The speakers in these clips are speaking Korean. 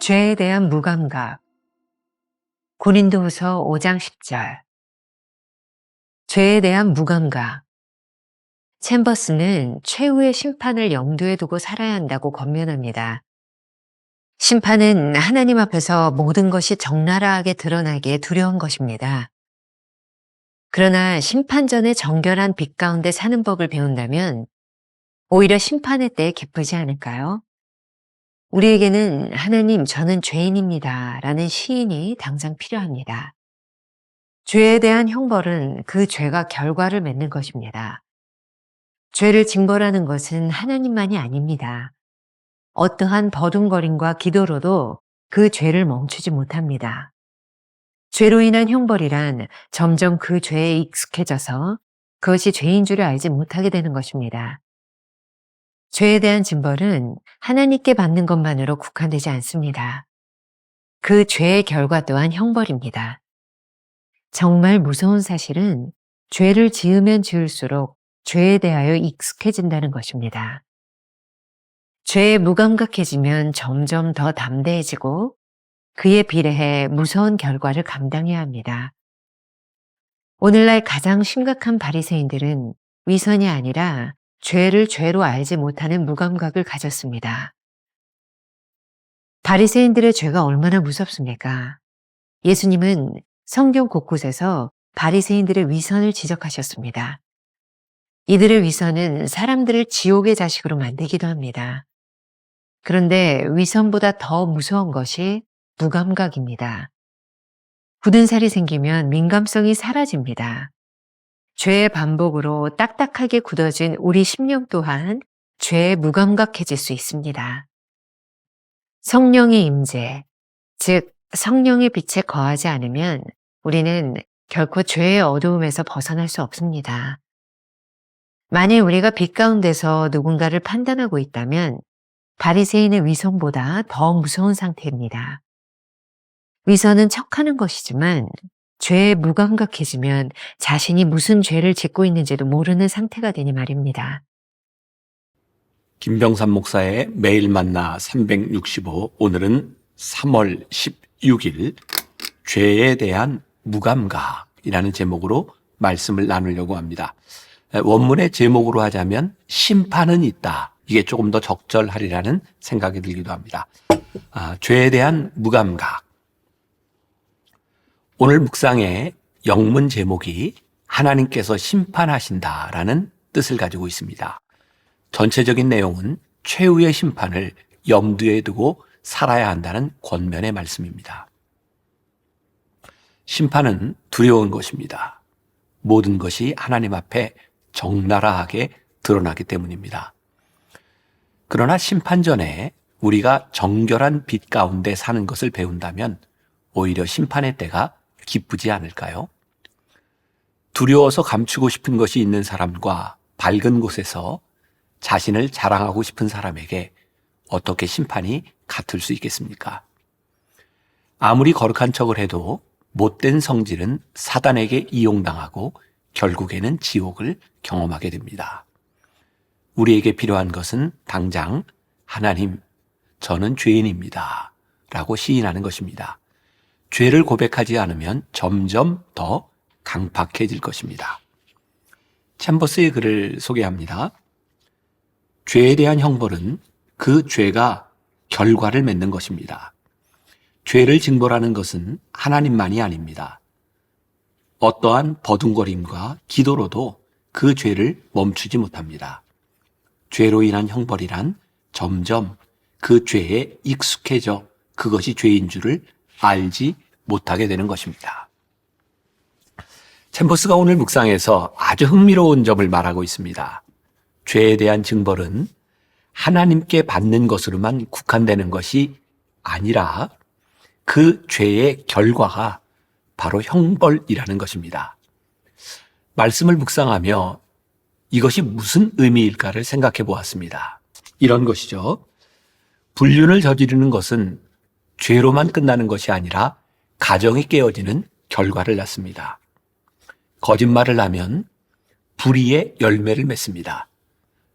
죄에 대한 무감각. 고린도후서 5장 10절. 죄에 대한 무감각. 챔버스는 최후의 심판을 염두에 두고 살아야 한다고 권면합니다. 심판은 하나님 앞에서 모든 것이 적나라하게 드러나기에 두려운 것입니다. 그러나 심판 전에 정결한 빛 가운데 사는 법을 배운다면 오히려 심판의 때에 기쁘지 않을까요? 우리에게는 하나님, 저는 죄인입니다 라는 시인이 당장 필요합니다. 죄에 대한 형벌은 그 죄가 결과를 맺는 것입니다. 죄를 징벌하는 것은 하나님만이 아닙니다. 어떠한 버둥거림과 기도로도 그 죄를 멈추지 못합니다. 죄로 인한 형벌이란 점점 그 죄에 익숙해져서 그것이 죄인 줄을 알지 못하게 되는 것입니다. 죄에 대한 징벌은 하나님께 받는 것만으로 국한되지 않습니다. 그 죄의 결과 또한 형벌입니다. 정말 무서운 사실은 죄를 지으면 지을수록 죄에 대하여 익숙해진다는 것입니다. 죄에 무감각해지면 점점 더 담대해지고 그에 비례해 무서운 결과를 감당해야 합니다. 오늘날 가장 심각한 바리새인들은 위선이 아니라 죄를 죄로 알지 못하는 무감각을 가졌습니다. 바리새인들의 죄가 얼마나 무섭습니까? 예수님은 성경 곳곳에서 바리새인들의 위선을 지적하셨습니다. 이들의 위선은 사람들을 지옥의 자식으로 만들기도 합니다. 그런데 위선보다 더 무서운 것이 무감각입니다. 굳은 살이 생기면 민감성이 사라집니다. 죄의 반복으로 딱딱하게 굳어진 우리 심령 또한 죄에 무감각해질 수 있습니다. 성령의 임재, 즉 성령의 빛에 거하지 않으면 우리는 결코 죄의 어두움에서 벗어날 수 없습니다. 만일 우리가 빛 가운데서 누군가를 판단하고 있다면 바리새인의 위선보다 더 무서운 상태입니다. 위선은 척하는 것이지만 죄에 무감각해지면 자신이 무슨 죄를 짓고 있는지도 모르는 상태가 되니 말입니다. 김병삼 목사의 매일 만나 365, 오늘은 3월 16일 죄에 대한 무감각이라는 제목으로 말씀을 나누려고 합니다. 원문의 제목으로 하자면 심판은 있다. 이게 조금 더 적절하리라는 생각이 들기도 합니다. 죄에 대한 무감각. 오늘 묵상의 영문 제목이 하나님께서 심판하신다라는 뜻을 가지고 있습니다. 전체적인 내용은 최후의 심판을 염두에 두고 살아야 한다는 권면의 말씀입니다. 심판은 두려운 것입니다. 모든 것이 하나님 앞에 적나라하게 드러나기 때문입니다. 그러나 심판 전에 우리가 정결한 빛 가운데 사는 것을 배운다면 오히려 심판의 때가 기쁘지 않을까요? 두려워서 감추고 싶은 것이 있는 사람과 밝은 곳에서 자신을 자랑하고 싶은 사람에게 어떻게 심판이 같을 수 있겠습니까? 아무리 거룩한 척을 해도 못된 성질은 사단에게 이용당하고 결국에는 지옥을 경험하게 됩니다. 우리에게 필요한 것은 당장 하나님, 저는 죄인입니다 라고 시인하는 것입니다. 죄를 고백하지 않으면 점점 더 강팍해질 것입니다. 챔버스의 글을 소개합니다. 죄에 대한 형벌은 그 죄가 결과를 맺는 것입니다. 죄를 징벌하는 것은 하나님만이 아닙니다. 어떠한 버둥거림과 기도로도 그 죄를 멈추지 못합니다. 죄로 인한 형벌이란 점점 그 죄에 익숙해져 그것이 죄인 줄을 알지 못하게 되는 것입니다. 챔버스가 오늘 묵상에서 아주 흥미로운 점을 말하고 있습니다. 죄에 대한 징벌은 하나님께 받는 것으로만 국한되는 것이 아니라 그 죄의 결과가 바로 형벌이라는 것입니다. 말씀을 묵상하며 이것이 무슨 의미일까를 생각해 보았습니다. 이런 것이죠. 불륜을 저지르는 것은 죄로만 끝나는 것이 아니라 가정이 깨어지는 결과를 낳습니다. 거짓말을 하면 불의의 열매를 맺습니다.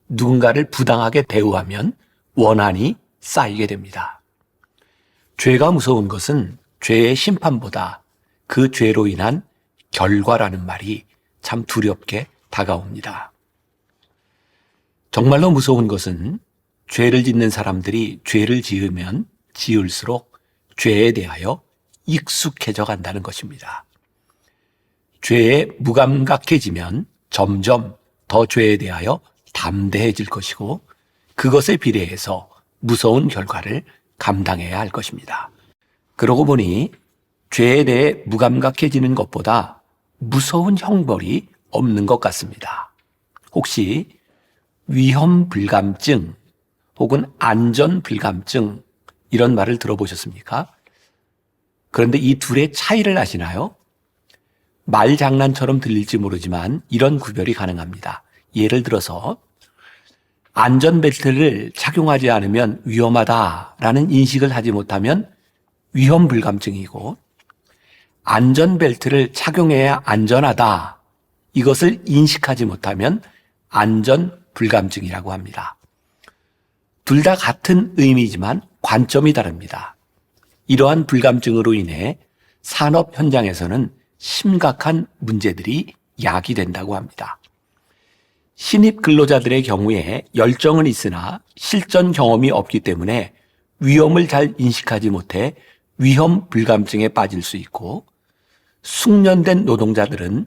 누군가를 부당하게 대우하면 원한이 쌓이게 됩니다. 죄가 무서운 것은 죄의 심판보다 그 죄로 인한 결과라는 말이 참 두렵게 다가옵니다. 정말로 무서운 것은 죄를 짓는 사람들이 죄를 지으면 지을수록 죄에 대하여 익숙해져 간다는 것입니다. 죄에 무감각해지면 점점 더 죄에 대하여 담대해질 것이고 그것에 비례해서 무서운 결과를 감당해야 할 것입니다. 그러고 보니 죄에 대해 무감각해지는 것보다 무서운 형벌이 없는 것 같습니다. 혹시 위험불감증 혹은 안전불감증 이런 말을 들어보셨습니까? 그런데 이 둘의 차이를 아시나요? 말 장난처럼 들릴지 모르지만 이런 구별이 가능합니다. 예를 들어서 안전벨트를 착용하지 않으면 위험하다라는 인식을 하지 못하면 위험불감증이고 안전벨트를 착용해야 안전하다 이것을 인식하지 못하면 안전불감증이라고 합니다. 둘 다 같은 의미지만 관점이 다릅니다. 이러한 불감증으로 인해 산업 현장에서는 심각한 문제들이 야기된다고 합니다. 신입 근로자들의 경우에 열정은 있으나 실전 경험이 없기 때문에 위험을 잘 인식하지 못해 위험 불감증에 빠질 수 있고 숙련된 노동자들은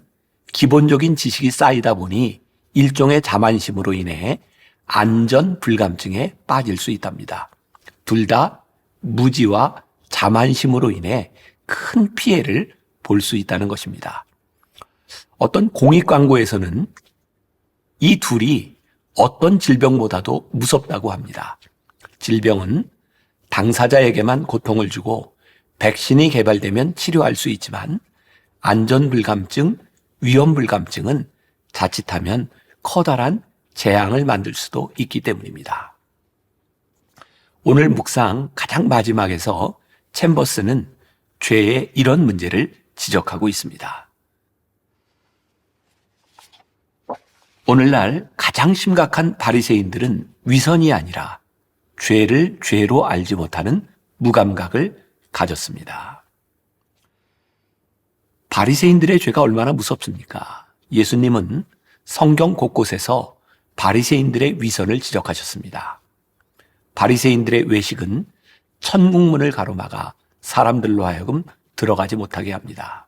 기본적인 지식이 쌓이다 보니 일종의 자만심으로 인해 안전 불감증에 빠질 수 있답니다. 둘 다 무지와 자만심으로 인해 큰 피해를 볼 수 있다는 것입니다. 어떤 공익 광고에서는 이 둘이 어떤 질병보다도 무섭다고 합니다. 질병은 당사자에게만 고통을 주고 백신이 개발되면 치료할 수 있지만 안전불감증, 위험불감증은 자칫하면 커다란 재앙을 만들 수도 있기 때문입니다. 오늘 묵상 가장 마지막에서 챔버스는 죄의 이런 문제를 지적하고 있습니다. 오늘날 가장 심각한 바리새인들은 위선이 아니라 죄를 죄로 알지 못하는 무감각을 가졌습니다. 바리새인들의 죄가 얼마나 무섭습니까? 예수님은 성경 곳곳에서 바리새인들의 위선을 지적하셨습니다. 바리새인들의 외식은 천국문을 가로막아 사람들로 하여금 들어가지 못하게 합니다.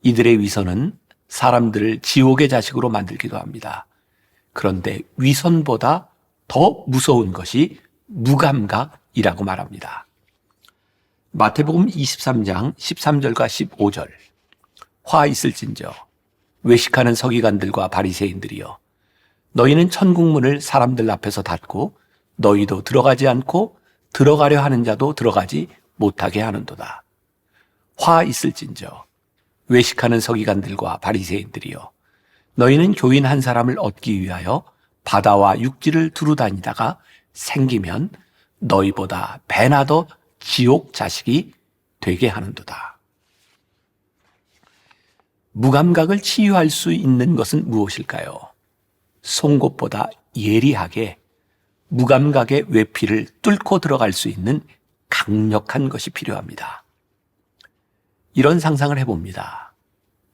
이들의 위선은 사람들을 지옥의 자식으로 만들기도 합니다. 그런데 위선보다 더 무서운 것이 무감각이라고 말합니다. 마태복음 23장 13절과 15절 화 있을진저 외식하는 서기관들과 바리새인들이여 너희는 천국문을 사람들 앞에서 닫고 너희도 들어가지 않고 들어가려 하는 자도 들어가지 못하게 하는도다. 화 있을진저 외식하는 서기관들과 바리새인들이여 너희는 교인 한 사람을 얻기 위하여 바다와 육지를 두루 다니다가 생기면 너희보다 배나 더 지옥 자식이 되게 하는도다. 무감각을 치유할 수 있는 것은 무엇일까요? 송곳보다 예리하게 무감각의 외피를 뚫고 들어갈 수 있는 강력한 것이 필요합니다. 이런 상상을 해봅니다.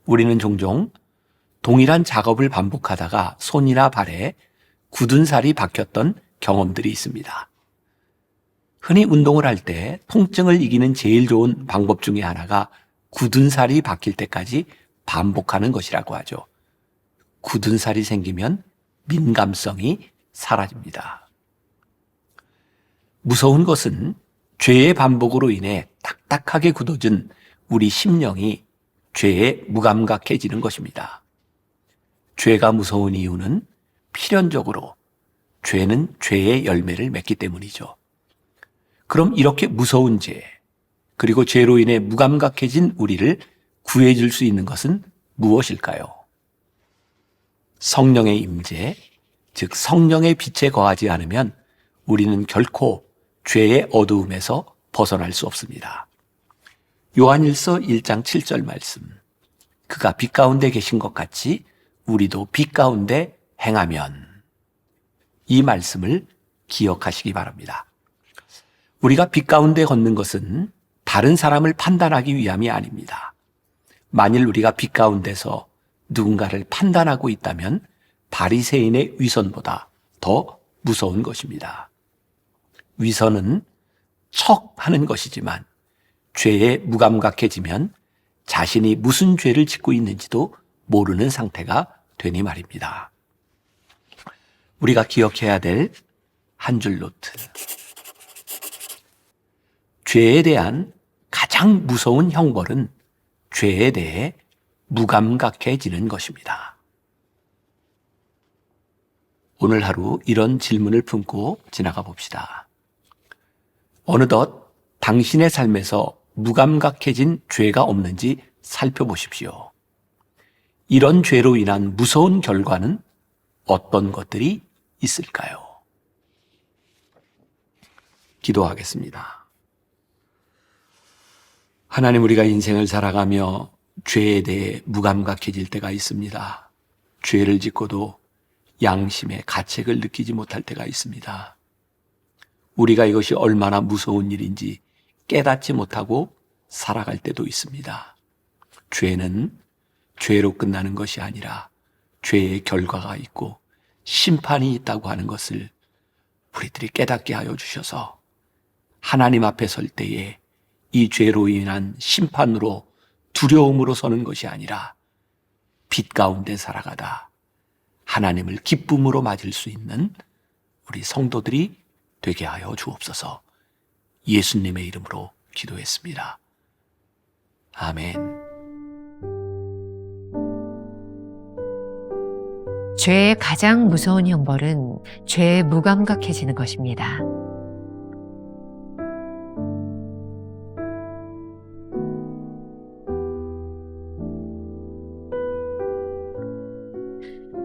우리는 종종 동일한 작업을 반복하다가 손이나 발에 굳은 살이 박혔던 경험들이 있습니다. 흔히 운동을 할 때 통증을 이기는 제일 좋은 방법 중에 하나가 굳은 살이 박힐 때까지 반복하는 것이라고 하죠. 굳은 살이 생기면 민감성이 사라집니다. 무서운 것은 죄의 반복으로 인해 딱딱하게 굳어진 우리 심령이 죄에 무감각해지는 것입니다. 죄가 무서운 이유는 필연적으로 죄는 죄의 열매를 맺기 때문이죠. 그럼 이렇게 무서운 죄, 그리고 죄로 인해 무감각해진 우리를 구해줄 수 있는 것은 무엇일까요? 성령의 임재, 즉 성령의 빛에 거하지 않으면 우리는 결코 죄의 어두움에서 벗어날 수 없습니다. 요한일서 1장 7절 말씀. 그가 빛 가운데 계신 것 같이 우리도 빛 가운데 행하면. 이 말씀을 기억하시기 바랍니다. 우리가 빛 가운데 걷는 것은 다른 사람을 판단하기 위함이 아닙니다. 만일 우리가 빛 가운데서 누군가를 판단하고 있다면 바리새인의 위선보다 더 무서운 것입니다. 위선은 척 하는 것이지만 죄에 무감각해지면 자신이 무슨 죄를 짓고 있는지도 모르는 상태가 되니 말입니다. 우리가 기억해야 될 한 줄 노트. 죄에 대한 가장 무서운 형벌은 죄에 대해 무감각해지는 것입니다. 오늘 하루 이런 질문을 품고 지나가 봅시다. 어느덧 당신의 삶에서 무감각해진 죄가 없는지 살펴보십시오. 이런 죄로 인한 무서운 결과는 어떤 것들이 있을까요? 기도하겠습니다. 하나님, 우리가 인생을 살아가며 죄에 대해 무감각해질 때가 있습니다. 죄를 짓고도 양심의 가책을 느끼지 못할 때가 있습니다. 우리가 이것이 얼마나 무서운 일인지 깨닫지 못하고 살아갈 때도 있습니다. 죄는 죄로 끝나는 것이 아니라 죄의 결과가 있고 심판이 있다고 하는 것을 우리들이 깨닫게 하여 주셔서 하나님 앞에 설 때에 이 죄로 인한 심판으로 두려움으로 서는 것이 아니라 빛 가운데 살아가다 하나님을 기쁨으로 맞을 수 있는 우리 성도들이 되게 하여 주옵소서. 예수님의 이름으로 기도했습니다. 아멘. 죄의 가장 무서운 형벌은 죄에 무감각해지는 것입니다.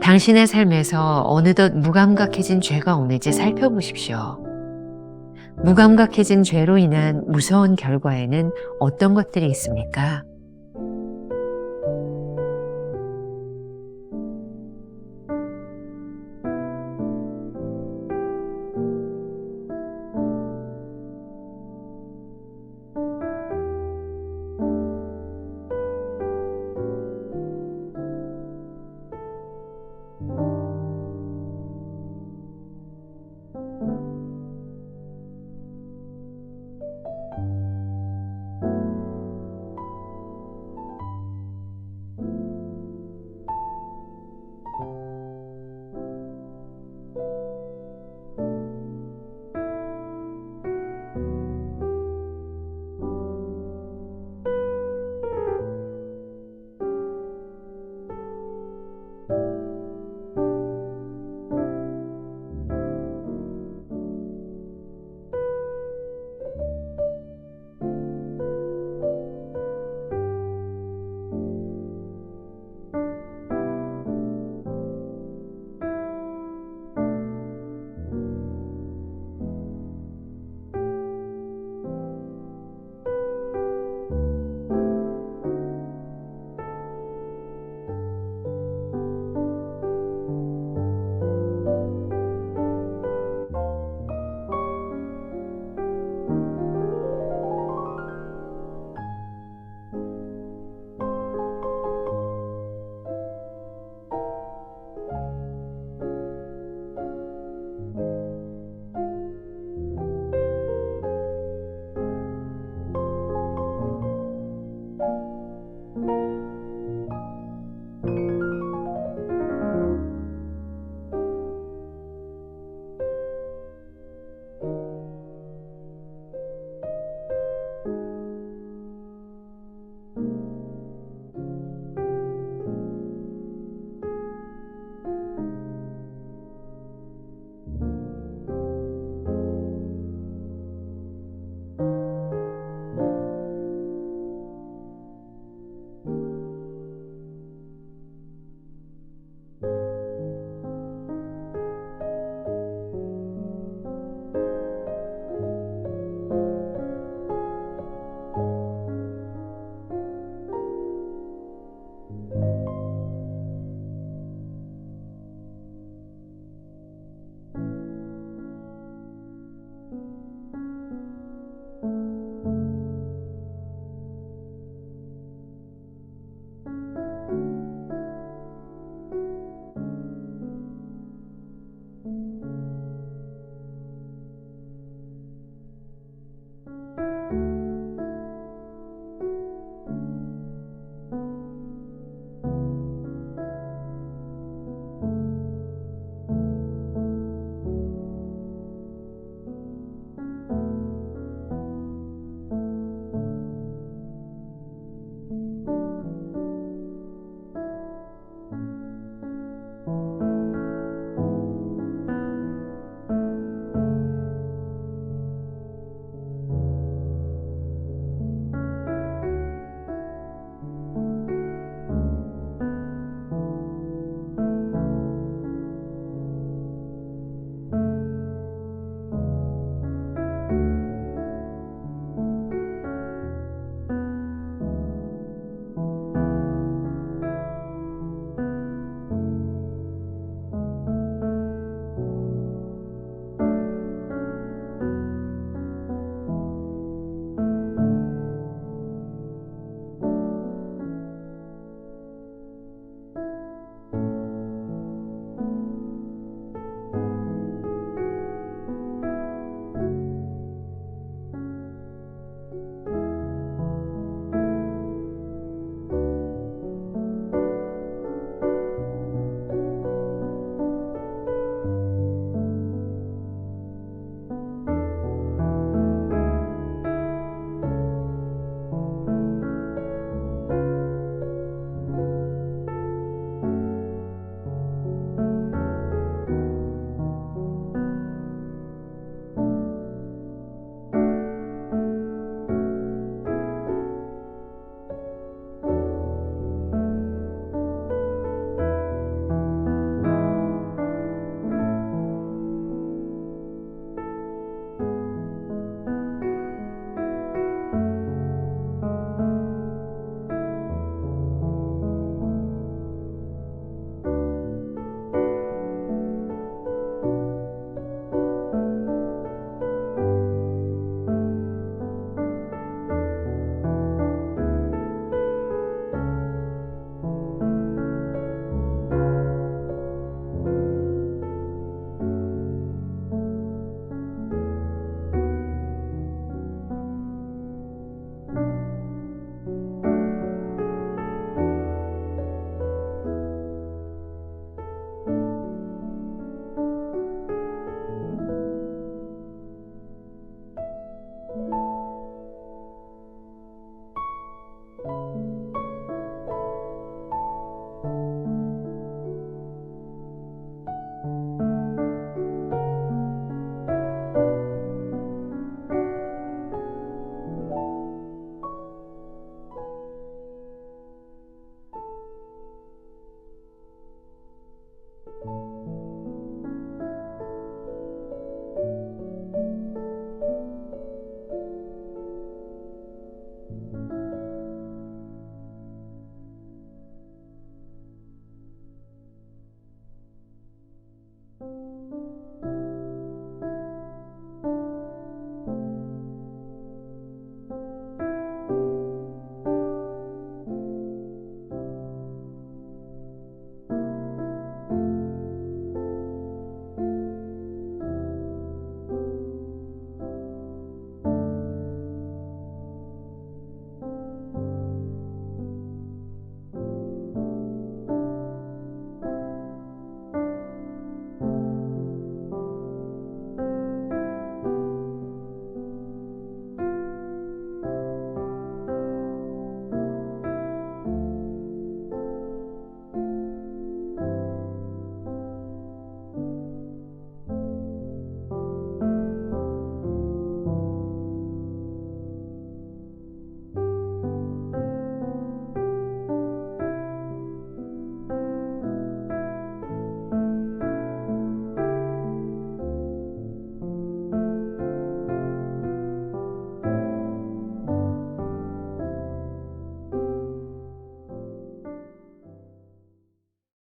당신의 삶에서 어느덧 무감각해진 죄가 없는지 살펴보십시오. 무감각해진 죄로 인한 무서운 결과에는 어떤 것들이 있습니까?